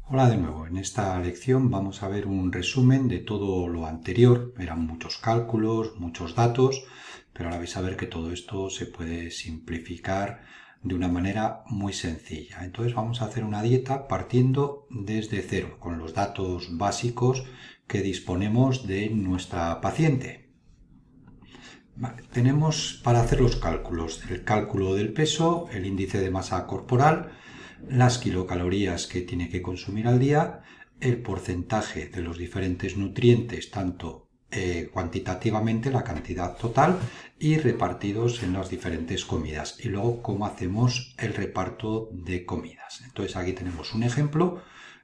Hola de nuevo, en esta lección vamos a ver un resumen de todo lo anterior. Eran muchos cálculos, muchos datos, pero ahora vais a ver que todo esto se puede simplificar de una manera muy sencilla. Entonces vamos a hacer una dieta partiendo desde cero, con los datos básicos que disponemos de nuestra paciente. Vale, tenemos para hacer los cálculos el cálculo del peso, el índice de masa corporal, las kilocalorías que tiene que consumir al día, el porcentaje de los diferentes nutrientes, tanto cuantitativamente, la cantidad total, y repartidos en las diferentes comidas. Y luego cómo hacemos el reparto de comidas. Entonces aquí tenemos un ejemplo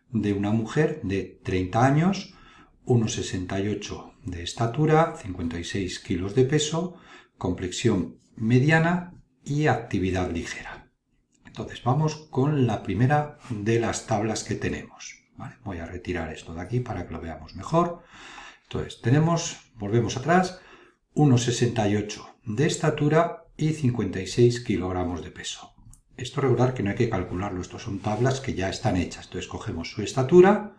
de una mujer de 30 años, 1,68 de estatura, 56 kilos de peso, complexión mediana y actividad ligera. Entonces vamos con la primera de las tablas que tenemos. ¿Vale? Voy a retirar esto de aquí para que lo veamos mejor. Entonces volvemos atrás, 1,68 de estatura y 56 kilogramos de peso. Esto recordar que no hay que calcularlo, estos son tablas que ya están hechas. Entonces cogemos su estatura,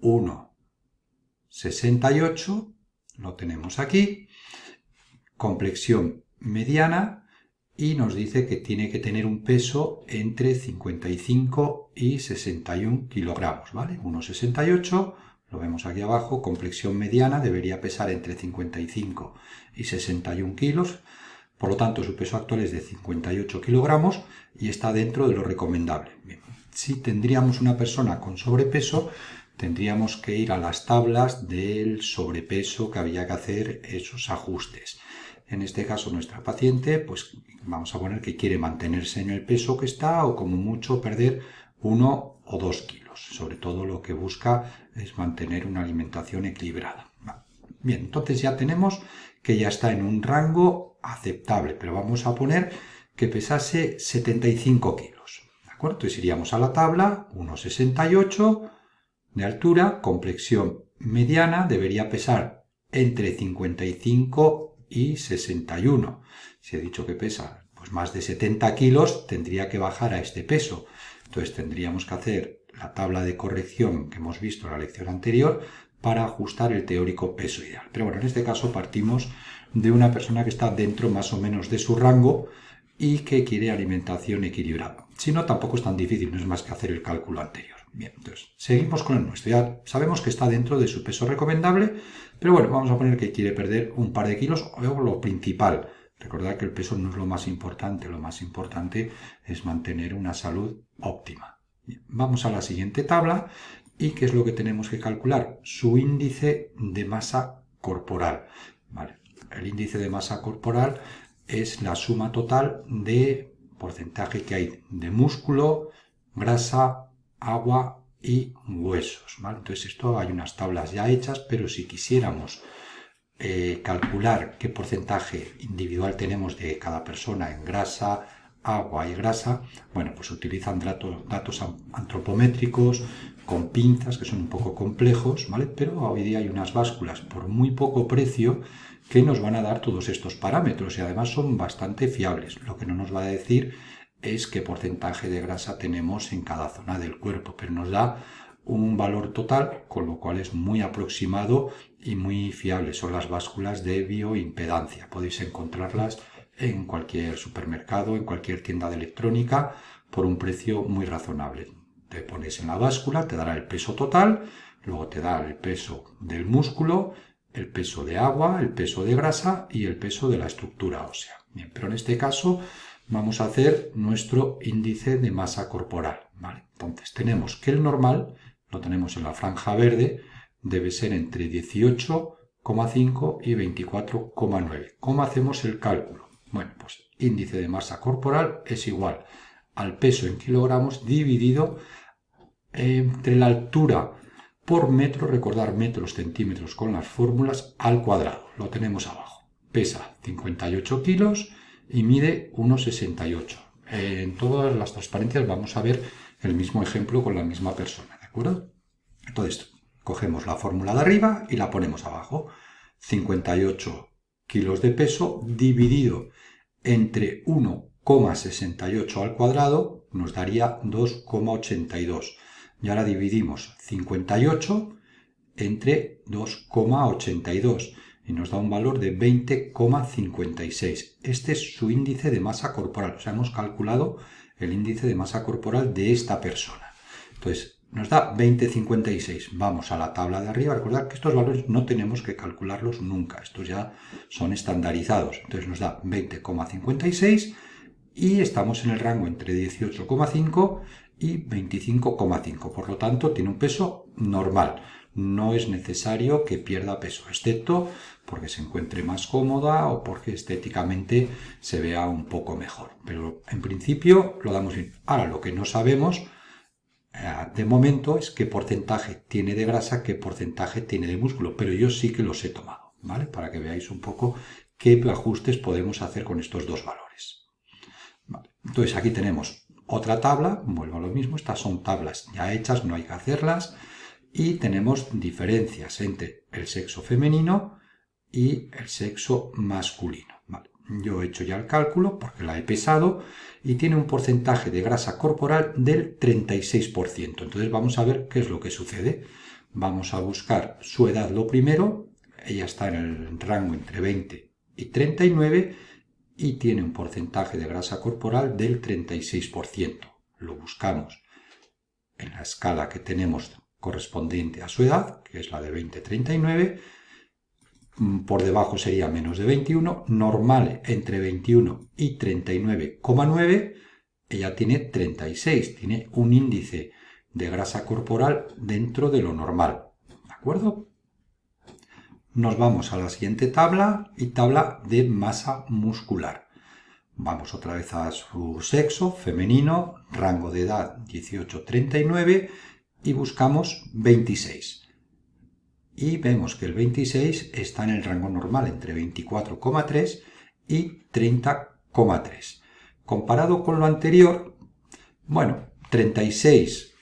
1,68, lo tenemos aquí, complexión mediana, y nos dice que tiene que tener un peso entre 55 y 61 kilogramos, ¿vale? 1,68, lo vemos aquí abajo, complexión mediana, debería pesar entre 55 y 61 kilos, por lo tanto su peso actual es de 58 kilogramos y está dentro de lo recomendable. Bien. Si tendríamos una persona con sobrepeso, tendríamos que ir a las tablas del sobrepeso que había que hacer esos ajustes. En este caso nuestra paciente, pues vamos a poner que quiere mantenerse en el peso que está o como mucho perder 1 o 2 kilos. Sobre todo lo que busca es mantener una alimentación equilibrada. Bien, entonces ya tenemos que ya está en un rango aceptable, pero vamos a poner que pesase 75 kilos. ¿De acuerdo? Entonces iríamos a la tabla, 1,68 de altura, complexión mediana, debería pesar entre 55 y 61. Si he dicho que pesa pues más de 70 kilos, tendría que bajar a este peso. Entonces tendríamos que hacer la tabla de corrección que hemos visto en la lección anterior para ajustar el teórico peso ideal. Pero bueno, en este caso partimos de una persona que está dentro más o menos de su rango y que quiere alimentación equilibrada. Si no, tampoco es tan difícil, no es más que hacer el cálculo anterior. Bien, entonces seguimos con el nuestro. Ya sabemos que está dentro de su peso recomendable, pero bueno, vamos a poner que quiere perder un par de kilos o lo principal. Recordad que el peso no es lo más importante es mantener una salud óptima. Bien, vamos a la siguiente tabla y ¿qué es lo que tenemos que calcular? Su índice de masa corporal. ¿Vale? El índice de masa corporal es la suma total de porcentaje que hay de músculo, grasa, agua y huesos. ¿Vale? Entonces esto hay unas tablas ya hechas, pero si quisiéramos calcular qué porcentaje individual tenemos de cada persona en grasa, agua y grasa, bueno, pues utilizan datos antropométricos con pinzas que son un poco complejos, ¿vale? Pero hoy día hay unas básculas por muy poco precio que nos van a dar todos estos parámetros y además son bastante fiables. Lo que no nos va a decir es qué porcentaje de grasa tenemos en cada zona del cuerpo, pero nos da un valor total, con lo cual es muy aproximado y muy fiable. Son las básculas de bioimpedancia. Podéis encontrarlas en cualquier supermercado, en cualquier tienda de electrónica, por un precio muy razonable. Te pones en la báscula, te dará el peso total, luego te da el peso del músculo, el peso de agua, el peso de grasa y el peso de la estructura ósea. Bien, pero en este caso vamos a hacer nuestro índice de masa corporal. ¿Vale? Entonces tenemos que el normal, lo tenemos en la franja verde, debe ser entre 18,5 y 24,9. ¿Cómo hacemos el cálculo? Bueno, pues índice de masa corporal es igual al peso en kilogramos dividido entre la altura por metro, recordar metros, centímetros con las fórmulas, al cuadrado. Lo tenemos abajo. Pesa 58 kilos y mide 1,68. En todas las transparencias vamos a ver el mismo ejemplo con la misma persona, ¿de acuerdo? Entonces, cogemos la fórmula de arriba y la ponemos abajo. 58 kilos de peso dividido entre 1,68 al cuadrado nos daría 2,82. Y ahora dividimos 58 entre 2,82 y nos da un valor de 20,56. Este es su índice de masa corporal. O sea, hemos calculado el índice de masa corporal de esta persona. Entonces, nos da 20,56. Vamos a la tabla de arriba. Recordad que estos valores no tenemos que calcularlos nunca. Estos ya son estandarizados. Entonces nos da 20,56 y estamos en el rango entre 18,5 y 25,5. Por lo tanto, tiene un peso normal. No es necesario que pierda peso, excepto porque se encuentre más cómoda o porque estéticamente se vea un poco mejor. Pero en principio lo damos bien. Ahora, lo que no sabemos de momento es qué porcentaje tiene de grasa, qué porcentaje tiene de músculo, pero yo sí que los he tomado, ¿vale? Para que veáis un poco qué ajustes podemos hacer con estos dos valores. Vale. Entonces aquí tenemos otra tabla, vuelvo a lo mismo, estas son tablas ya hechas, no hay que hacerlas, y tenemos diferencias entre el sexo femenino y el sexo masculino. Vale. Yo he hecho ya el cálculo porque la he pesado y tiene un porcentaje de grasa corporal del 36%. Entonces vamos a ver qué es lo que sucede. Vamos a buscar su edad lo primero. Ella está en el rango entre 20 y 39 y tiene un porcentaje de grasa corporal del 36%. Lo buscamos en la escala que tenemos correspondiente a su edad, que es la de 20-39. Por debajo sería menos de 21, normal entre 21 y 39,9, ella tiene 36, tiene un índice de grasa corporal dentro de lo normal, ¿de acuerdo? Nos vamos a la siguiente tabla y tabla de masa muscular. Vamos otra vez a su sexo, femenino, rango de edad 18-39 y buscamos 26. Y vemos que el 26 está en el rango normal entre 24,3 y 30,3. Comparado con lo anterior, bueno, 36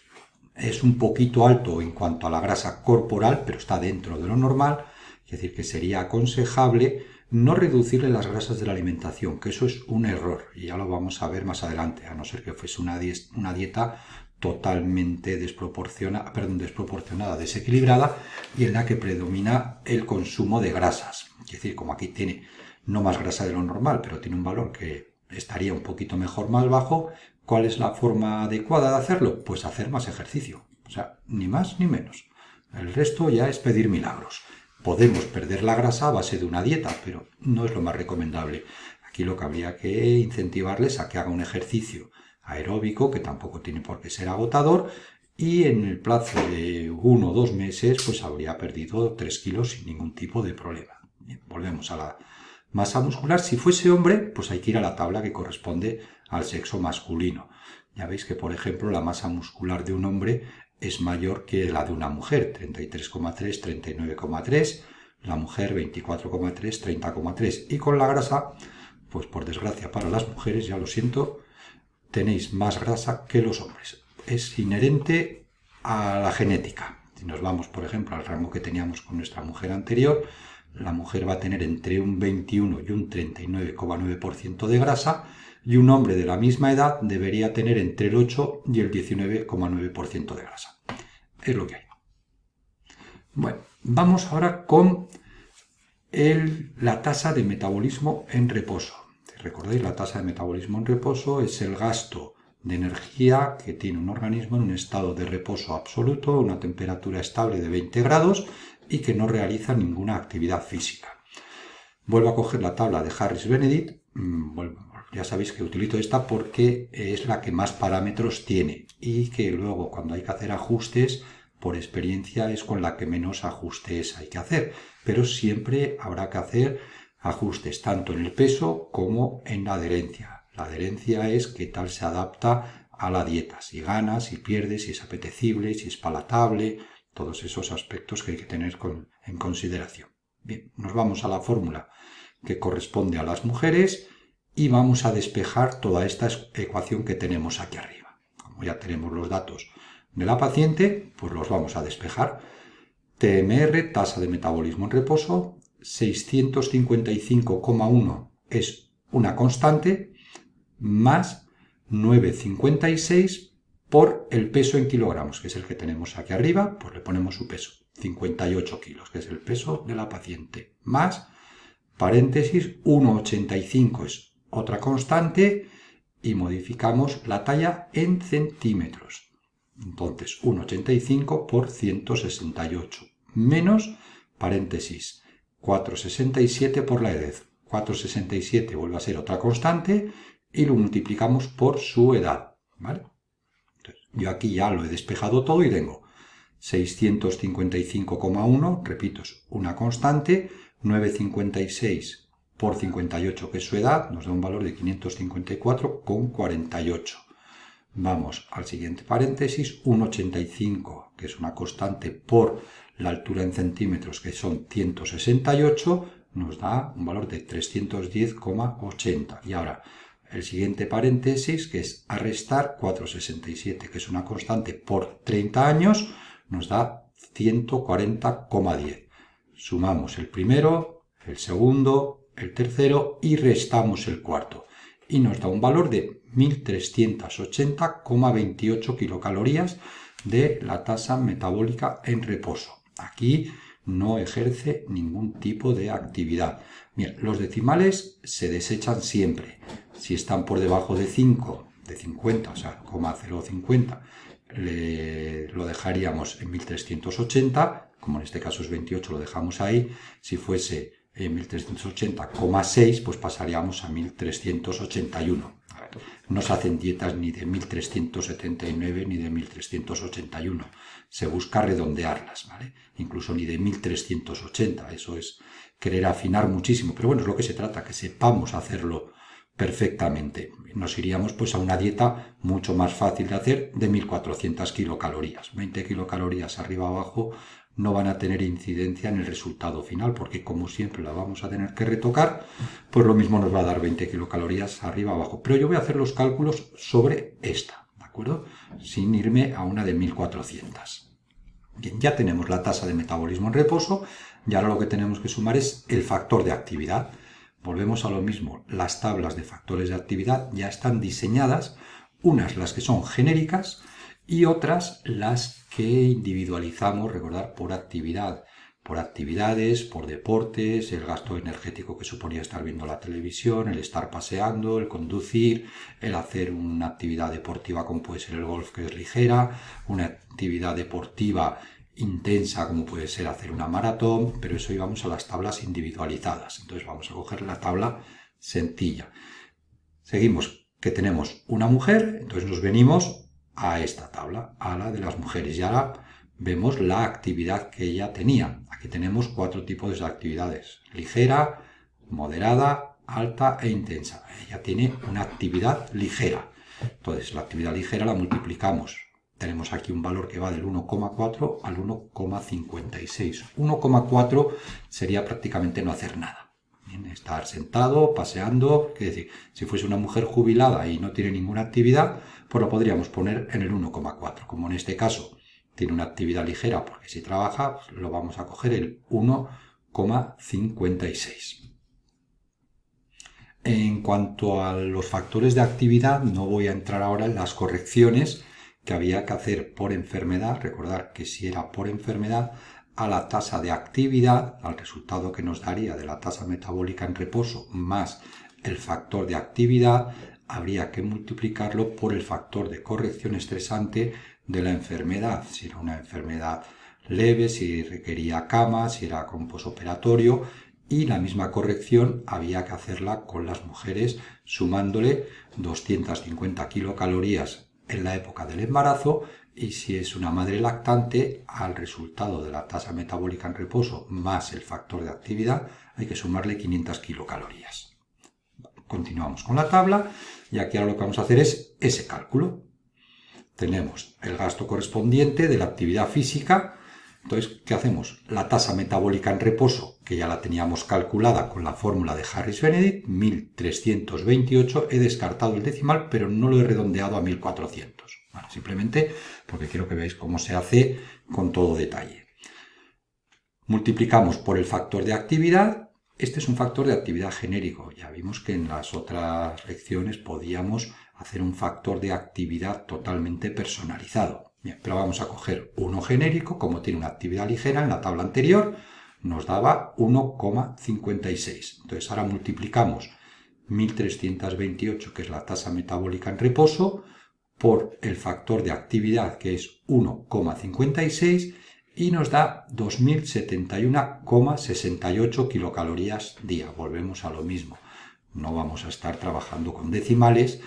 es un poquito alto en cuanto a la grasa corporal, pero está dentro de lo normal, es decir, que sería aconsejable no reducirle las grasas de la alimentación, que eso es un error, y ya lo vamos a ver más adelante, a no ser que fuese una dieta totalmente desproporcionada, desequilibrada y en la que predomina el consumo de grasas. Es decir, como aquí tiene no más grasa de lo normal, pero tiene un valor que estaría un poquito mejor más bajo, ¿cuál es la forma adecuada de hacerlo? Pues hacer más ejercicio. O sea, ni más ni menos. El resto ya es pedir milagros. Podemos perder la grasa a base de una dieta, pero no es lo más recomendable. Aquí lo que habría que incentivarles a que haga un ejercicio aeróbico, que tampoco tiene por qué ser agotador, y en el plazo de 1 o 2 meses pues habría perdido 3 kilos sin ningún tipo de problema. Bien, volvemos a la masa muscular. Si fuese hombre, pues hay que ir a la tabla que corresponde al sexo masculino. Ya veis que, por ejemplo, la masa muscular de un hombre es mayor que la de una mujer, 33,3, 39,3, la mujer 24,3, 30,3. Y con la grasa, pues por desgracia para las mujeres, ya lo siento, tenéis más grasa que los hombres. Es inherente a la genética. Si nos vamos, por ejemplo, al rango que teníamos con nuestra mujer anterior, la mujer va a tener entre un 21 y un 39,9% de grasa y un hombre de la misma edad debería tener entre el 8 y el 19,9% de grasa. Es lo que hay. Bueno, vamos ahora con la tasa de metabolismo en reposo. Recordáis, la tasa de metabolismo en reposo es el gasto de energía que tiene un organismo en un estado de reposo absoluto, una temperatura estable de 20 grados y que no realiza ninguna actividad física. Vuelvo a coger la tabla de Harris-Benedict. Ya sabéis que utilizo esta porque es la que más parámetros tiene y que luego cuando hay que hacer ajustes, por experiencia es con la que menos ajustes hay que hacer, pero siempre habrá que hacer ajustes tanto en el peso como en la adherencia. La adherencia es qué tal se adapta a la dieta, si gana, si pierde, si es apetecible, si es palatable, todos esos aspectos que hay que tener en consideración. Bien, nos vamos a la fórmula que corresponde a las mujeres y vamos a despejar toda esta ecuación que tenemos aquí arriba. Como ya tenemos los datos de la paciente, pues los vamos a despejar. TMR, tasa de metabolismo en reposo, 655,1 es una constante, más 9,56 por el peso en kilogramos, que es el que tenemos aquí arriba, pues le ponemos su peso, 58 kilos, que es el peso de la paciente, más, paréntesis, 1,85 es otra constante, y modificamos la talla en centímetros. Entonces, 1,85 por 168, menos, paréntesis, 4,67 por la edad. 4,67 vuelve a ser otra constante y lo multiplicamos por su edad, ¿vale? Entonces, yo aquí ya lo he despejado todo y tengo 655,1, repito, es una constante, 9,56 por 58, que es su edad, nos da un valor de 554,48. Vamos al siguiente paréntesis, 1,85, que es una constante, por la altura en centímetros, que son 168, nos da un valor de 310,80. Y ahora, el siguiente paréntesis, que es a restar 4,67, que es una constante, por 30 años, nos da 140,10. Sumamos el primero, el segundo, el tercero y restamos el cuarto. Y nos da un valor de 1380,28 kilocalorías de la tasa metabólica en reposo. Aquí no ejerce ningún tipo de actividad. Bien, los decimales se desechan siempre. Si están por debajo de 5, de 50, o sea, 0,050, lo dejaríamos en 1380, como en este caso es 28, lo dejamos ahí. Si fuese 1380,6, pues pasaríamos a 1381. No se hacen dietas ni de 1379 ni de 1381. Se busca redondearlas, ¿vale? Incluso ni de 1380. Eso es querer afinar muchísimo. Pero bueno, es lo que se trata, que sepamos hacerlo perfectamente. Nos iríamos pues a una dieta mucho más fácil de hacer, de 1400 kilocalorías. 20 kilocalorías arriba abajo no van a tener incidencia en el resultado final, porque como siempre la vamos a tener que retocar, pues lo mismo nos va a dar 20 kilocalorías arriba abajo. Pero yo voy a hacer los cálculos sobre esta, ¿de acuerdo? Sin irme a una de 1400. Bien, ya tenemos la tasa de metabolismo en reposo, y ahora lo que tenemos que sumar es el factor de actividad. Volvemos a lo mismo, las tablas de factores de actividad ya están diseñadas, unas las que son genéricas y otras las que individualizamos, recordar, por actividad, por actividades, por deportes, el gasto energético que suponía estar viendo la televisión, el estar paseando, el conducir, el hacer una actividad deportiva como puede ser el golf, que es ligera, una actividad deportiva intensa como puede ser hacer una maratón, pero eso íbamos a las tablas individualizadas. Entonces vamos a coger la tabla sencilla. Seguimos, que tenemos una mujer, entonces nos venimos a esta tabla, a la de las mujeres, y ahora vemos la actividad que ella tenía. Aquí tenemos 4 tipos de actividades: ligera, moderada, alta e intensa. Ella tiene una actividad ligera. Entonces la actividad ligera la multiplicamos. Tenemos aquí un valor que va del 1,4 al 1,56. 1,4 sería prácticamente no hacer nada. Bien, estar sentado, paseando, es decir, si fuese una mujer jubilada y no tiene ninguna actividad, pues lo podríamos poner en el 1,4. Como en este caso tiene una actividad ligera porque si trabaja, pues lo vamos a coger el 1,56. En cuanto a los factores de actividad, no voy a entrar ahora en las correcciones que había que hacer por enfermedad. Recordar que si era por enfermedad, a la tasa de actividad, al resultado que nos daría de la tasa metabólica en reposo más el factor de actividad, habría que multiplicarlo por el factor de corrección estresante de la enfermedad. Si era una enfermedad leve, si requería cama, si era con posoperatorio, y la misma corrección había que hacerla con las mujeres sumándole 250 kilocalorías en la época del embarazo, y si es una madre lactante, al resultado de la tasa metabólica en reposo más el factor de actividad hay que sumarle 500 kilocalorías. Continuamos con la tabla y aquí ahora lo que vamos a hacer es ese cálculo. Tenemos el gasto correspondiente de la actividad física. Entonces, ¿qué hacemos? La tasa metabólica en reposo, que ya la teníamos calculada con la fórmula de Harris-Benedict, 1328, he descartado el decimal, pero no lo he redondeado a 1400. Bueno, simplemente porque quiero que veáis cómo se hace con todo detalle. Multiplicamos por el factor de actividad Este es un factor de actividad genérico. Ya vimos que en las otras lecciones podíamos hacer un factor de actividad totalmente personalizado. Bien, pero vamos a coger uno genérico, como tiene una actividad ligera en la tabla anterior, nos daba 1,56. Entonces ahora multiplicamos 1328, que es la tasa metabólica en reposo, por el factor de actividad, que es 1,56, y nos da 2071,68 kilocalorías día. Volvemos a lo mismo. No vamos a estar trabajando con decimales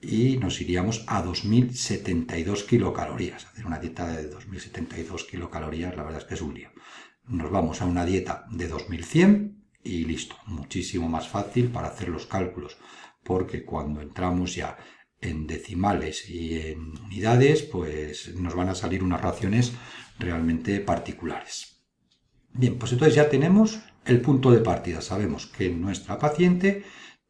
y nos iríamos a 2072 kilocalorías. Hacer una dieta de 2072 kilocalorías, la verdad es que es un lío. Nos vamos a una dieta de 2100 y listo. Muchísimo más fácil para hacer los cálculos, porque cuando entramos ya en decimales y en unidades, pues nos van a salir unas raciones realmente particulares. Bien, pues entonces ya tenemos el punto de partida. Sabemos que nuestra paciente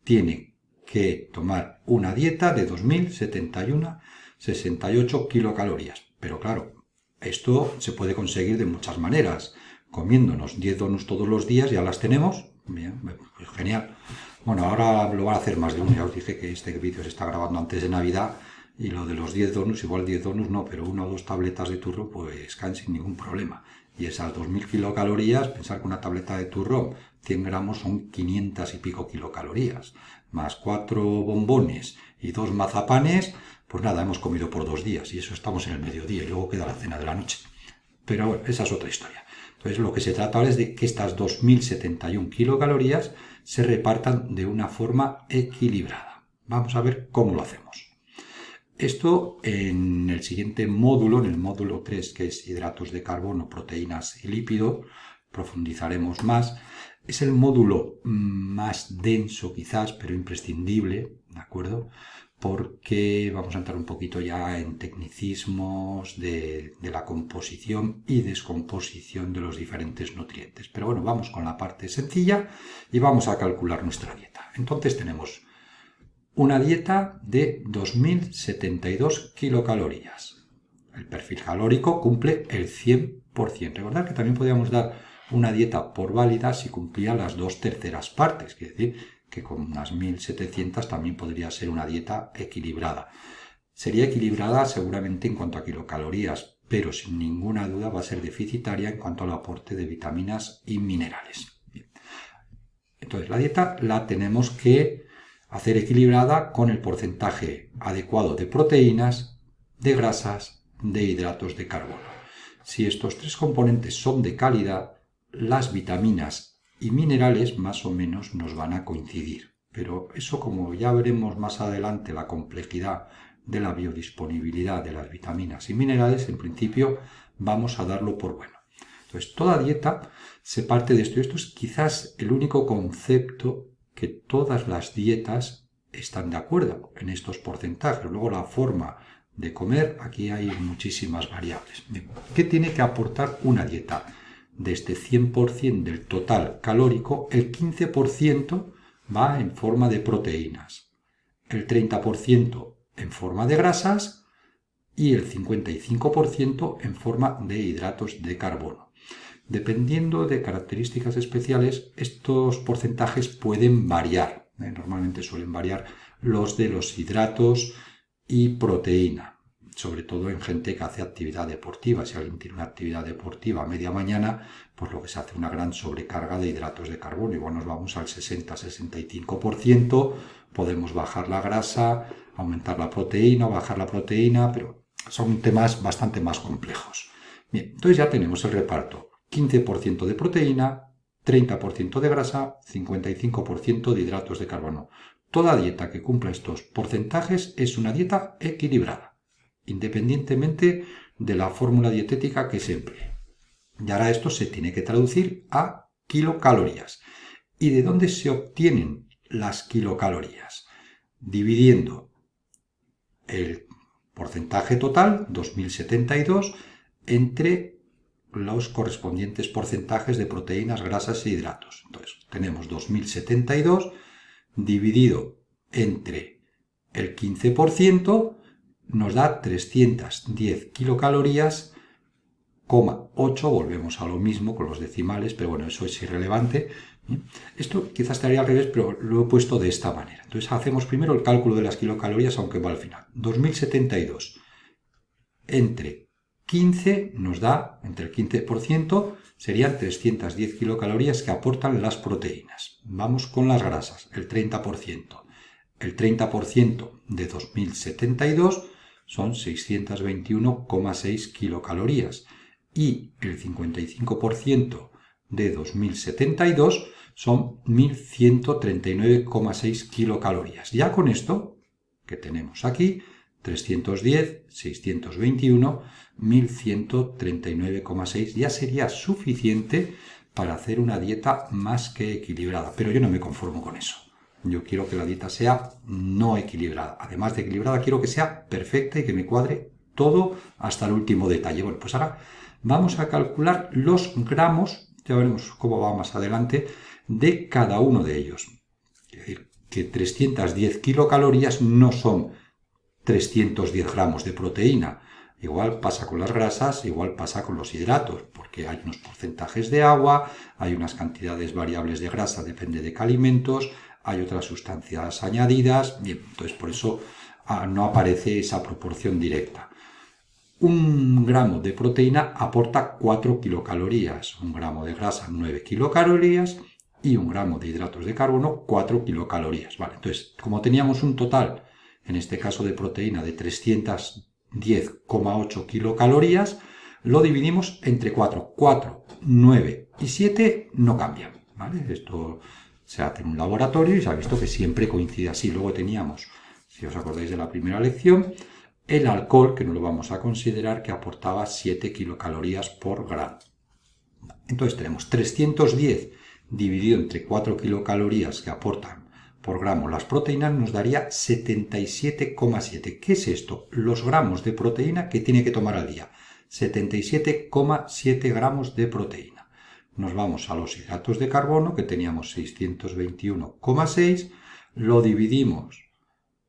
tiene que tomar una dieta de 2071,68 kilocalorías. Pero claro, esto se puede conseguir de muchas maneras. Comiéndonos 10 donuts todos los días, ya las tenemos. Bien, pues genial. Bueno, ahora lo van a hacer más de uno. Ya os dije que este vídeo se está grabando antes de Navidad y lo de los 10 donuts, igual 10 donuts no, pero 1 o 2 tabletas de turrón pues caen sin ningún problema. Y esas 2000 kilocalorías, pensar que una tableta de turrón, 100 gramos son 500 y pico kilocalorías, más 4 bombones y 2 mazapanes, pues nada, hemos comido por 2 días y eso estamos en el mediodía y luego queda la cena de la noche. Pero bueno, esa es otra historia. Entonces lo que se trata ahora es de que estas 2071 kilocalorías se repartan de una forma equilibrada. Vamos a ver cómo lo hacemos. Esto en el siguiente módulo, en el módulo 3, que es hidratos de carbono, proteínas y lípidos, profundizaremos más. Es el módulo más denso quizás, pero imprescindible, ¿de acuerdo? Porque vamos a entrar un poquito ya en tecnicismos de la composición y descomposición de los diferentes nutrientes. Pero bueno, vamos con la parte sencilla y vamos a calcular nuestra dieta. Entonces tenemos una dieta de 2072 kilocalorías. El perfil calórico cumple el 100%. Recordad que también podríamos dar una dieta por válida si cumplía las 2/3 partes, es decir, que con unas 1700 también podría ser una dieta equilibrada. Sería equilibrada seguramente en cuanto a kilocalorías, pero sin ninguna duda va a ser deficitaria en cuanto al aporte de vitaminas y minerales. Bien. Entonces la dieta la tenemos que hacer equilibrada con el porcentaje adecuado de proteínas, de grasas, de hidratos de carbono. Si estos 3 componentes son de calidad, las vitaminas y minerales más o menos nos van a coincidir. Pero eso, como ya veremos más adelante la complejidad de la biodisponibilidad de las vitaminas y minerales, en principio vamos a darlo por bueno. Entonces, toda dieta se parte de esto. Y esto es quizás el único concepto que todas las dietas están de acuerdo en estos porcentajes. Luego la forma de comer, aquí hay muchísimas variables. ¿Qué tiene que aportar una dieta? De este 100% del total calórico, el 15% va en forma de proteínas, el 30% en forma de grasas y el 55% en forma de hidratos de carbono. Dependiendo de características especiales, estos porcentajes pueden variar. Normalmente suelen variar los de los hidratos y proteína, sobre todo en gente que hace actividad deportiva. Si alguien tiene una actividad deportiva a media mañana, pues lo que se hace una gran sobrecarga de hidratos de carbono. Igual nos vamos al 60-65%, podemos bajar la grasa, aumentar la proteína o bajar la proteína, pero son temas bastante más complejos. Bien, entonces ya tenemos el reparto. 15% de proteína, 30% de grasa, 55% de hidratos de carbono. Toda dieta que cumpla estos porcentajes es una dieta equilibrada, independientemente de la fórmula dietética que se emplee. Y ahora esto se tiene que traducir a kilocalorías. ¿Y de dónde se obtienen las kilocalorías? Dividiendo el porcentaje total, 2072, entre los correspondientes porcentajes de proteínas, grasas e hidratos. Entonces, tenemos 2072 dividido entre el 15%, nos da 310 kilocalorías 0,8, volvemos a lo mismo con los decimales, pero bueno, eso es irrelevante. Esto quizás estaría al revés, pero lo he puesto de esta manera. Entonces hacemos primero el cálculo de las kilocalorías, aunque va al final. 2072 entre 15 nos da, entre el 15%, serían 310 kilocalorías que aportan las proteínas. Vamos con las grasas, el 30%. El 30% de 2072 son 621,6 kilocalorías y el 55% de 2072 son 1139,6 kilocalorías. Ya con esto que tenemos aquí, 310, 621, 1139,6 ya sería suficiente para hacer una dieta más que equilibrada. Pero yo no me conformo con eso. Yo quiero que la dieta sea no equilibrada. Además de equilibrada, quiero que sea perfecta y que me cuadre todo hasta el último detalle. Bueno, pues ahora vamos a calcular los gramos, ya veremos cómo va más adelante, de cada uno de ellos. Es decir, que 310 kilocalorías no son 310 gramos de proteína. Igual pasa con las grasas, igual pasa con los hidratos, porque hay unos porcentajes de agua, hay unas cantidades variables de grasa, depende de qué alimentos, hay otras sustancias añadidas, bien, entonces por eso no aparece esa proporción directa. Un gramo de proteína aporta 4 kilocalorías, un gramo de grasa 9 kilocalorías y un gramo de hidratos de carbono 4 kilocalorías. Vale, entonces, como teníamos un total, en este caso de proteína, de 310,8 kilocalorías, lo dividimos entre 4. 4, 9 y 7 no cambian, ¿vale? Esto se hace en un laboratorio y se ha visto que siempre coincide así. Luego teníamos, si os acordáis de la primera lección, el alcohol, que no lo vamos a considerar, que aportaba 7 kilocalorías por gramo. Entonces tenemos 310 dividido entre 4 kilocalorías que aportan por gramo las proteínas, nos daría 77,7. ¿Qué es esto? Los gramos de proteína que tiene que tomar al día. 77,7 gramos de proteína. Nos vamos a los hidratos de carbono, que teníamos 621,6. Lo dividimos...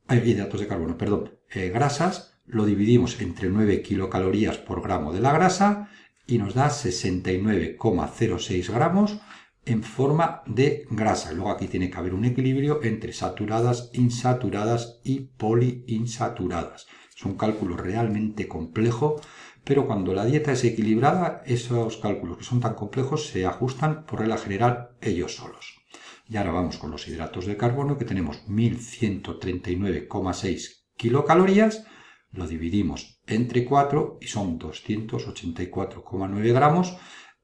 hidratos de carbono, perdón. Grasas, lo dividimos entre 9 kilocalorías por gramo de la grasa y nos da 69,06 gramos en forma de grasa. Luego aquí tiene que haber un equilibrio entre saturadas, insaturadas y poliinsaturadas. Es un cálculo realmente complejo, pero cuando la dieta es equilibrada, esos cálculos que son tan complejos se ajustan por regla general ellos solos. Y ahora vamos con los hidratos de carbono, que tenemos 1139,6 kilocalorías, lo dividimos entre 4 y son 284,9 gramos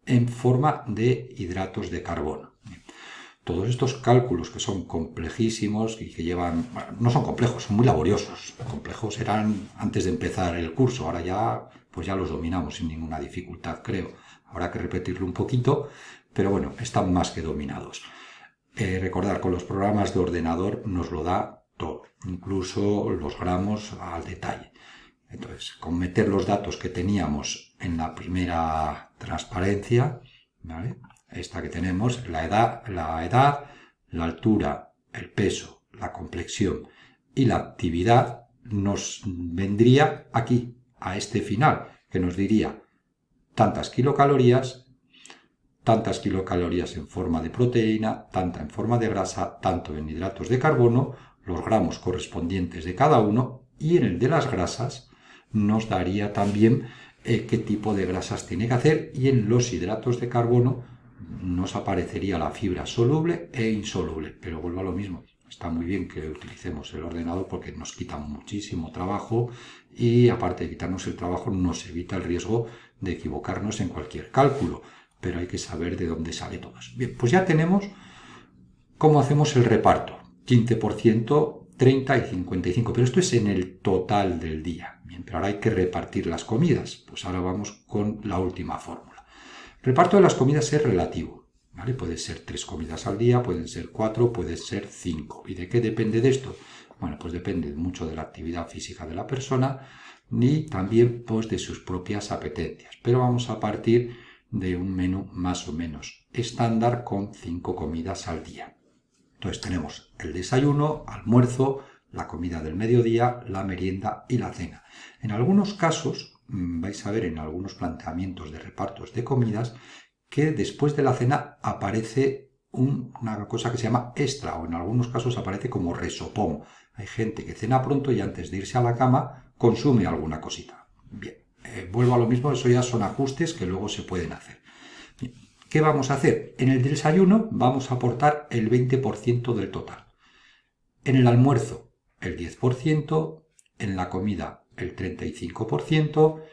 en forma de hidratos de carbono. Todos estos cálculos que son complejísimos y que llevan... Bueno, no son complejos, son muy laboriosos. Complejos eran antes de empezar el curso, ahora ya, pues ya los dominamos sin ninguna dificultad, creo. Habrá que repetirlo un poquito, pero bueno, están más que dominados. Recordar, con los programas de ordenador nos lo da todo, incluso los gramos al detalle. Entonces, con meter los datos que teníamos en la primera transparencia, ¿vale? Esta que tenemos, la edad, la altura, el peso, la complexión y la actividad, nos vendría aquí, a este final, que nos diría tantas kilocalorías en forma de proteína, tanta en forma de grasa, tanto en hidratos de carbono, los gramos correspondientes de cada uno, y en el de las grasas nos daría también qué tipo de grasas tiene que hacer, y en los hidratos de carbono nos aparecería la fibra soluble e insoluble. Pero vuelvo a lo mismo, está muy bien que utilicemos el ordenador porque nos quita muchísimo trabajo y aparte de quitarnos el trabajo nos evita el riesgo de equivocarnos en cualquier cálculo. Pero hay que saber de dónde sale todo eso. Bien, pues ya tenemos cómo hacemos el reparto. 15%, 30 y 55. Pero esto es en el total del día. Bien, pero ahora hay que repartir las comidas. Pues ahora vamos con la última fórmula. El reparto de las comidas es relativo, ¿vale? Puede ser 3 comidas al día, pueden ser 4, pueden ser 5. ¿Y de qué depende de esto? Bueno, pues depende mucho de la actividad física de la persona y también pues de sus propias apetencias. Pero vamos a partir de un menú más o menos estándar con 5 comidas al día. Entonces tenemos el desayuno, almuerzo, la comida del mediodía, la merienda y la cena. En algunos casos vais a ver en algunos planteamientos de repartos de comidas que después de la cena aparece una cosa que se llama extra, o en algunos casos aparece como resopón. Hay gente que cena pronto y antes de irse a la cama consume alguna cosita. Bien, vuelvo a lo mismo, eso ya son ajustes que luego se pueden hacer. Bien, ¿qué vamos a hacer? En el desayuno vamos a aportar el 20% del total. En el almuerzo el 10%, en la comida el 35%,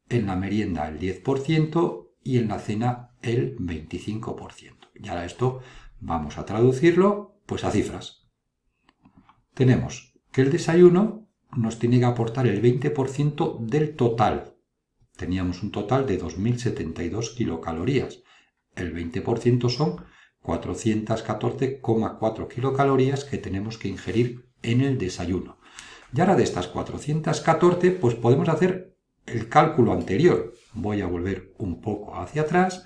en la merienda el 10% y en la cena el 25%. Y ahora esto vamos a traducirlo pues a cifras. Tenemos que el desayuno nos tiene que aportar el 20% del total. Teníamos un total de 2072 kilocalorías. El 20% son 414,4 kilocalorías que tenemos que ingerir en el desayuno. Y ahora de estas 414, pues podemos hacer el cálculo anterior. Voy a volver un poco hacia atrás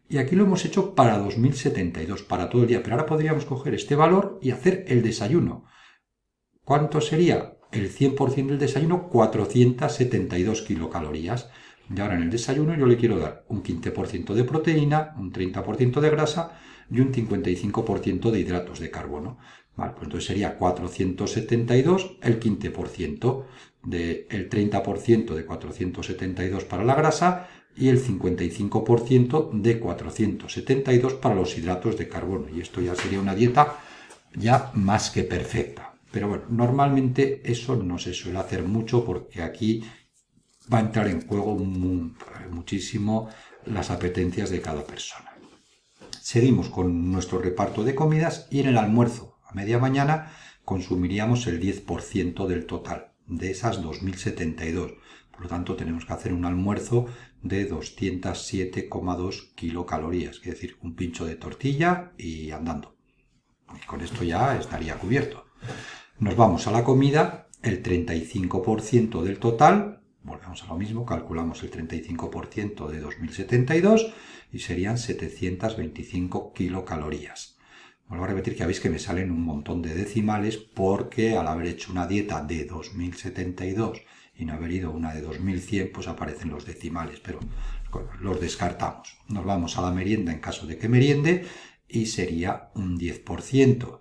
y aquí lo hemos hecho para 2072, para todo el día. Pero ahora podríamos coger este valor y hacer el desayuno. ¿Cuánto sería? El 100% del desayuno, 472 kilocalorías. Y ahora en el desayuno yo le quiero dar un 15% de proteína, un 30% de grasa y un 55% de hidratos de carbono. Vale, pues entonces sería 472 el 15%, el 30% de 472 para la grasa y el 55% de 472 para los hidratos de carbono. Y esto ya sería una dieta ya más que perfecta. Pero bueno, normalmente eso no se suele hacer mucho porque aquí va a entrar en juego muchísimo las apetencias de cada persona. Seguimos con nuestro reparto de comidas y en el almuerzo a media mañana consumiríamos el 10% del total de esas 2072. Por lo tanto, tenemos que hacer un almuerzo de 207,2 kilocalorías, es decir, un pincho de tortilla y andando. Y con esto ya estaría cubierto. Nos vamos a la comida, el 35% del total, volvemos a lo mismo, calculamos el 35% de 2072 y serían 725 kilocalorías. Vuelvo a repetir que veis que me salen un montón de decimales porque al haber hecho una dieta de 2072 y no haber ido una de 2100, pues aparecen los decimales, pero los descartamos. Nos vamos a la merienda en caso de que meriende y sería un 10%.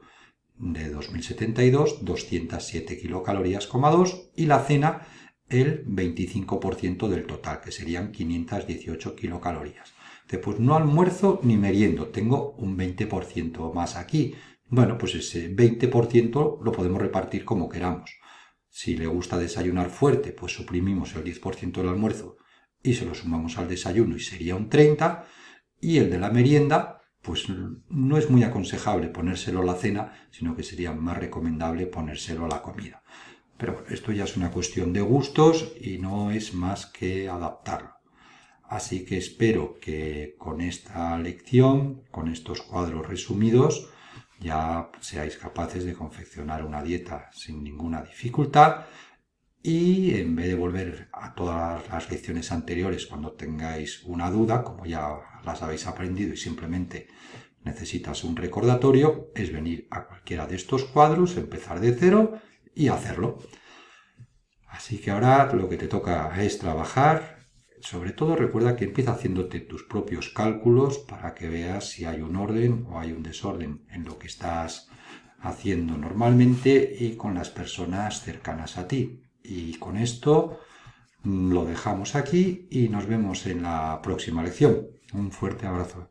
De 2072, 207 kilocalorías, 2, y la cena el 25% del total, que serían 518 kilocalorías. Pues no almuerzo ni meriendo, tengo un 20% más aquí. Bueno, pues ese 20% lo podemos repartir como queramos. Si le gusta desayunar fuerte, pues suprimimos el 10% del almuerzo y se lo sumamos al desayuno y sería un 30%, y el de la merienda pues no es muy aconsejable ponérselo a la cena, sino que sería más recomendable ponérselo a la comida. Pero bueno, esto ya es una cuestión de gustos y no es más que adaptarlo. Así que espero que con esta lección, con estos cuadros resumidos, ya seáis capaces de confeccionar una dieta sin ninguna dificultad y en vez de volver a todas las lecciones anteriores cuando tengáis una duda, como ya las habéis aprendido y simplemente necesitas un recordatorio, es venir a cualquiera de estos cuadros, empezar de cero y hacerlo. Así que ahora lo que te toca es trabajar. Sobre todo recuerda que empieza haciéndote tus propios cálculos para que veas si hay un orden o hay un desorden en lo que estás haciendo normalmente y con las personas cercanas a ti. Y con esto lo dejamos aquí y nos vemos en la próxima lección. Un fuerte abrazo.